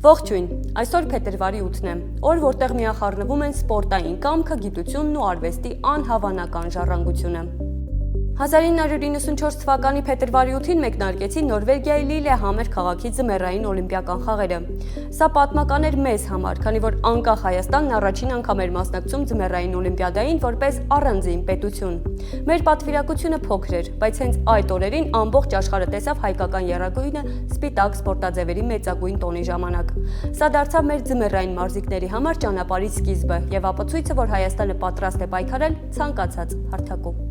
Ողջույն, այսօր փետրվարի 8-ն է, օր որտեղ միախառնվում են սպորտային կամքը, գիտությունն ու արվեստի անհավանական ժառանգությունը։ 1994 թվականի փետրվարի 8-ին մեկնարկեցին Նորվեգիայի Լիլեհամեր քաղաքի ձմեռային օլիմպիական խաղերը։ Սա պատմական էր մեզ համար, քանի որ անկախ Հայաստանն առաջին անգամ էր մասնակցում ձմեռային օլիմպիադային որպես առանձին պետություն։ Մեր պատվիրակությունը փոքր էր, բայց հենց այդ օրերին ամբողջ աշխարհը տեսավ հայկական եռագույնը սպիտակ սպորտաձևերի մեծագույն տոնի ժամանակ։ Սա դարձավ մեր ձմեռային մարզիկների համար ճանապարհի սկիզբը եւ ապացույցը, որ Հայաստանը պատրաստ է պայքարել ցանկացած հարթակում։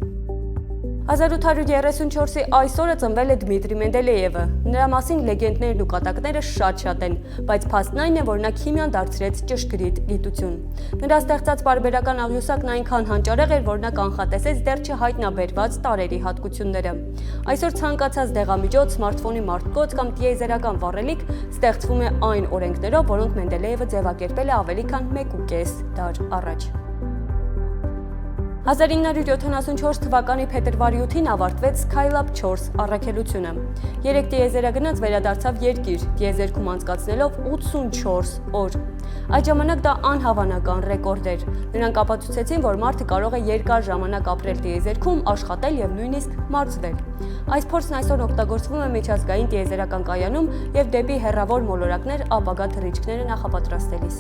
1834-ի այսօրը ծնվել է Դմիտրի Մենդելեևը։ Նրա մասին լեգենդներն ու կատակները շատ են, բայց փաստն այն է, որ նա քիմիան դարձրեց ճշգրիտ գիտություն։ Նրա ստեղծած պարբերական աղյուսակն այնքան հանճարեղ էր, որ նա կանխատեսեց դեռ չհայտնաբերված տարրերի հատկությունները։ Այսօր ցանկացած դեղամիջոց, սմարթֆոնի մարտկոց կամ տիեզերական վառելիք ստեղծվում է այն օրենքներով, որոնք Մենդելեևը ձևակերպել է ավելի քան 1.5 դար առաջ։ 1974 թվականի փետրվարի 8-ին ավարտվեց Skylab 4 առաքելությունը։ 3 տիեզերագնաց վերադարձավ երկիր, տիեզերքում անցկացնելով 84 օր։ Այդ ժամանակ դա անհավանական ռեկորդ էր։ Նրանք ապացուցեցին, որ մարդը կարող է երկար ժամանակ ապրել տիեզերքում, աշխատել եւ նույնիսկ մարզվել։ Այս փորձն այսօր օգտագործվում է միջազգային տիեզերական կայանում եւ դեպի հեռավոր մոլորակներ ապագա թռիչքները նախապատրաստելիս։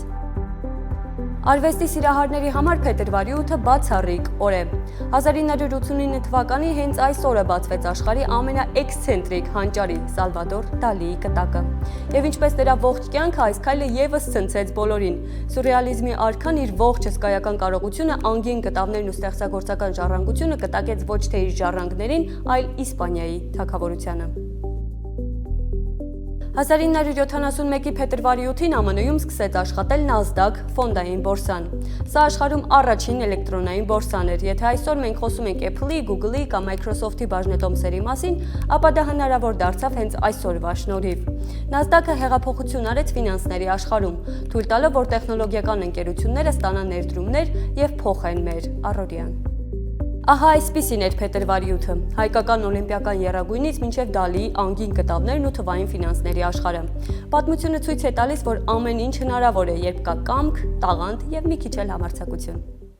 Արվեստի սիրահարների համար փետրվարի 8-ը բացառիկ օր է։ 1989 թվականի հենց այս օրը բացվեց աշխարհի ամենաէքսցենտրիկ հանճարի Սալվադոր Դալիի կտակը։ Եվ ինչպես նրա ողջ կյանքը, այս քայլը եւս ցնցեց բոլորին։ Սուրռեալիզմի արքան իր ողջ հսկայական կարողությունը, անգին կտավներն ու ստեղծագործական ժառանգությունը կտակեց ոչ թե իր ժառանգներին, այլ Իսպանիայի թագավորությանը։ 1971-ի փետրվարի 8-ին ԱՄՆ-ում սկսեց աշխատել Nasdaq ֆոնդային բորսան։ Սա աշխարհում առաջին էլեկտրոնային բորսան էր։ Եթե այսօր մենք խոսում ենք Apple-ի, Google-ի կամ Microsoft-ի բաժնետոմսերի մասին, ապա դա հնարավոր դարձավ հենց այսօրվա շնորհիվ։ Nasdaq-ը հեղափոխություն արեց ֆինանսների աշխարհում, թույլ տալով, որ տեխնոլոգիական ընկերությունները ստանան ներդրումներ եւ փոխեն մեր առօրյան։ Ահա այսպիսին էր փետրվարի 8-ը, հայկական օլիմպիական եռագույնից մինչև Դալիի անգին կտավներն ու թվային ֆինանսների աշխարհը։ Պատմությունը ցույց է տալիս, որ ամեն ինչ հնարավոր է, երբ կա կամք, տաղանդ եւ մի քիչ էլ համարձակություն։